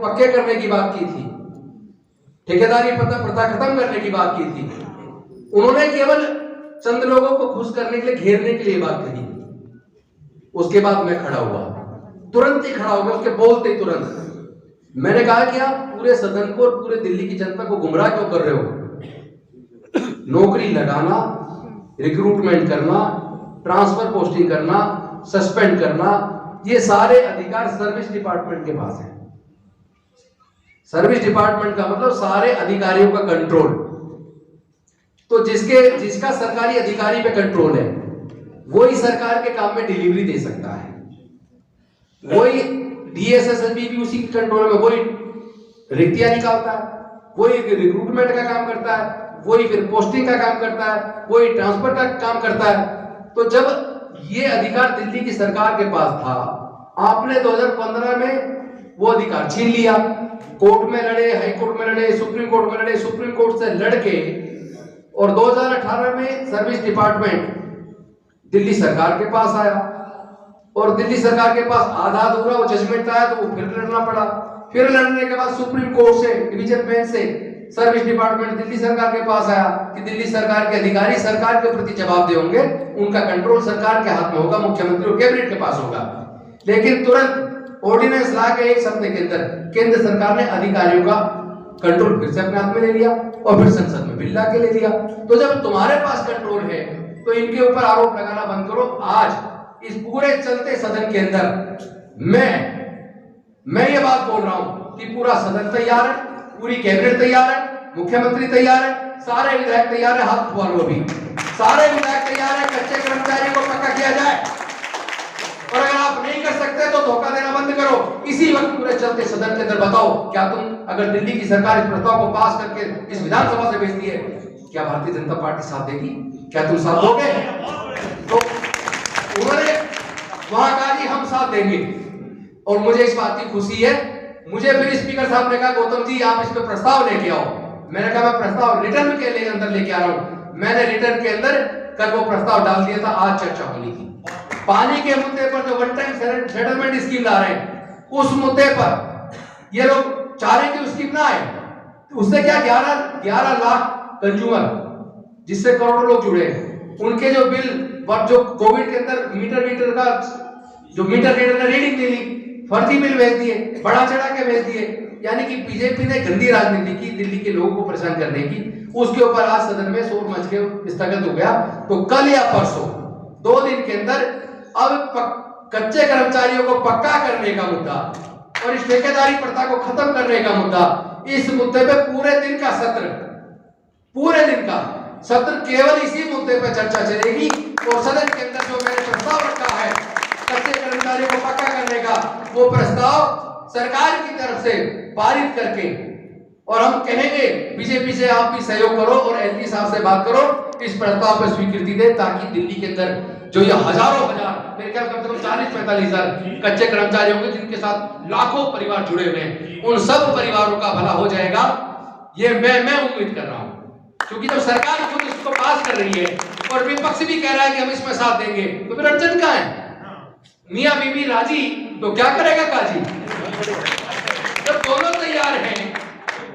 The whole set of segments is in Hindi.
पक्के करने की बात की थी, ठेकेदारी प्रथा खत्म करने की बात की थी। उन्होंने केवल चंद लोगों को खुश करने के लिए, घेरने के लिए बात कही। उसके बाद मैं खड़ा हुआ, तुरंत ही खड़ा हो गया, उसके बोलते तुरंत मैंने कहा कि आप पूरे सदन को और पूरे दिल्ली की जनता को गुमराह क्यों कर रहे हो? नौकरी लगाना, रिक्रूटमेंट करना, ट्रांसफर पोस्टिंग करना, सस्पेंड करना, ये सारे अधिकार सर्विस डिपार्टमेंट के पास है। सर्विस डिपार्टमेंट का मतलब सारे अधिकारियों का कंट्रोल। तो जिसका सरकारी अधिकारी पे कंट्रोल है, वही सरकार के काम में डिलीवरी दे सकता है। वही डीएसएसएसबी भी उसी के कंट्रोल में, वही रिक्तियां निकालता है, वही रिक्रूटमेंट का काम करता है, वही फिर पोस्टिंग का काम करता है, वही ट्रांसफर का काम करता है। तो जब ये अधिकार दिल्ली की सरकार के पास था, आपने 2015 में वो अधिकार छीन लिया। कोर्ट में लड़े, हाई कोर्ट में लड़े, सुप्रीम कोर्ट में लड़े, सुप्रीम कोर्ट से लड़के और 2018 में सर्विस डिपार्टमेंट दिल्ली सरकार के पास आया और दिल्ली सरकार के पास आधा अधूरा वो जजमेंट आया, तो वो फिर लड़ना पड़ा। फिर लड़ने के बाद सुप्रीम कोर्ट से, डिवीजन बेंच से सर्विस डिपार्टमेंट दिल्ली सरकार के पास आया कि दिल्ली सरकार के अधिकारी सरकार के प्रति जवाबदेह होंगे, उनका कंट्रोल सरकार के हाथ में होगा, मुख्यमंत्री और कैबिनेट के पास होगा। लेकिन तुरंत ऑर्डिनेंस ला के 1 हफ्ते के अंदर केंद्र सरकार ने अधिकारियों का कंट्रोल फिर से अपने हाथ में ले लिया और फिर संसद में बिल ला के ले लिया। तो जब तुम्हारे पास कंट्रोल है तो इनके ऊपर आरोप लगाना बंद करो। आज इस पूरे चलते सदन के अंदर मैं ये बात बोल रहा हूं कि पूरा सदन तैयार है, पूरी कैबिनेट तैयार है, मुख्यमंत्री तैयार है, सारे विधायक तैयार है, हाथ उठा लो अभी। सारे विधायक तैयार है, कच्चे कर्मचारियों को पक्का किया जाए। और अगर आप नहीं कर सकते तो धोखा देना बंद करो। इसी वक्त पूरे चलते सदन के अंदर बताओ, क्या तुम, अगर दिल्ली की सरकार इस प्रस्ताव को पास करके इस विधानसभा से भेजती है, क्या भारतीय जनता पार्टी साथ देगी? क्या तुम साथ दोगे? तो उन्होंने वहां कहा जी हम साथ देंगे और मुझे इस बात की खुशी है। मुझे फिर स्पीकर साहब ने कहा गौतम जी आप इस पे प्रस्ताव लेके आओ। मैंने कहा मैं प्रस्ताव रिटर्न के लिए अंदर लेके आ रहा हूं। मैंने रिटर्न के अंदर कल वो प्रस्ताव डाल दिया था, आज चर्चा होनी थी। पानी के मुद्दे पर जो वन टाइम सेटलमेंट स्कीम ला रहे हैं, उस मुद्दे पर ये लोग चाह रहे कि स्कीम ना आए। उससे क्या 11 लाख कंज्यूमर जिससे करोड़ों लोग जुड़े हैं, उनके जो बिल, जो कोविड के अंदर मीटर का जो मीटर रीडर ने रीडिंग दे ली, फर्जी बिल भेज दिए, बढ़ा चढ़ा के भेज दिए। यानी कि बीजेपी ने गंदी राजनीति की दिल्ली के लोगों को परेशान करने की। उसके ऊपर आज सदन में शोर मच के स्थगित हो गया। तो कल या परसों 2 दिन के अंदर अब कच्चे कर्मचारियों को पक्का करने का मुद्दा और इस ठेकेदारी प्रथा को खत्म करने का मुद्दा, इस मुद्दे पे पूरे दिन का सत्र केवल इसी मुद्दे पर चर्चा चलेगी। और सदन के अंदर जो मैंने प्रस्ताव रखा है कच्चे कर्मचारियों को पक्का करने का, वो प्रस्ताव सरकार की तरफ से पारित करके, और हम कहेंगे बीजेपी से आप भी सहयोग करो और एलजी साहब से बात करो, इस प्रस्ताव पर स्वीकृति दे, ताकि दिल्ली के अंदर जो ये हजारों हजार, मेरे ख्याल कम से कम 40-45 हजार कच्चे कर्मचारी होंगे जिनके साथ लाखों परिवार जुड़े हुए हैं, उन सब परिवारों का भला हो जाएगा। ये मैं उम्मीद कर रहा हूं, क्योंकि जब सरकार खुद इसको पास कर रही है और विपक्ष भी कह रहा है कि हम इसमें साथ देंगे, तो फिर अड़चन कहां है? मियां बीबी राजी तो क्या करेगा काजी? जब दोनों तैयार हैं,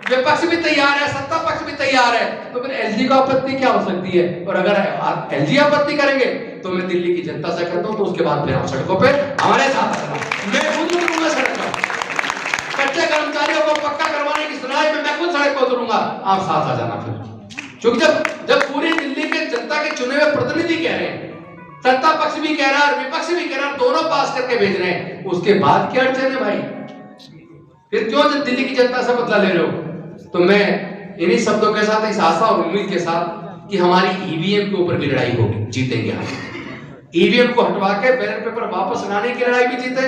विपक्ष भी तैयार है, सत्ता पक्ष भी तैयार है, तो फिर एलजी को आपत्ति क्या हो सकती है? और अगर एलजी आपत्ति करेंगे तो मैं दिल्ली की जनता से कहता हूं, तो उसके बाद फिर हम सड़कों पे हमारे साथ आना। मैं खुद उतरूंगा सड़क पर, कच्चे कर्मचारियों को पक्का करवाने की सुनाई में मैं खुद सड़क पर उतरूंगा, आप साथ आ जाना फिर। क्योंकि जब पूरी दिल्ली के जनता के चुने हुए प्रतिनिधि कह रहे हैं, सत्ता पक्ष भी कह रहा है और विपक्ष भी कह रहा है, दोनों पास करके भेज रहे हैं, उसके बाद क्या अड़चन है भाई? फिर क्यों दिल्ली की जनता से बदला ले रहे हो? तो मैं इन्हीं शब्दों के साथ, इस आशा और उम्मीद के साथ कि हमारी ईवीएम के ऊपर भी लड़ाई होगी, जीतेंगे हम। ईवीएम को हटवा के बैलेट पेपर वापस लाने की लड़ाई भी जीतेंगे।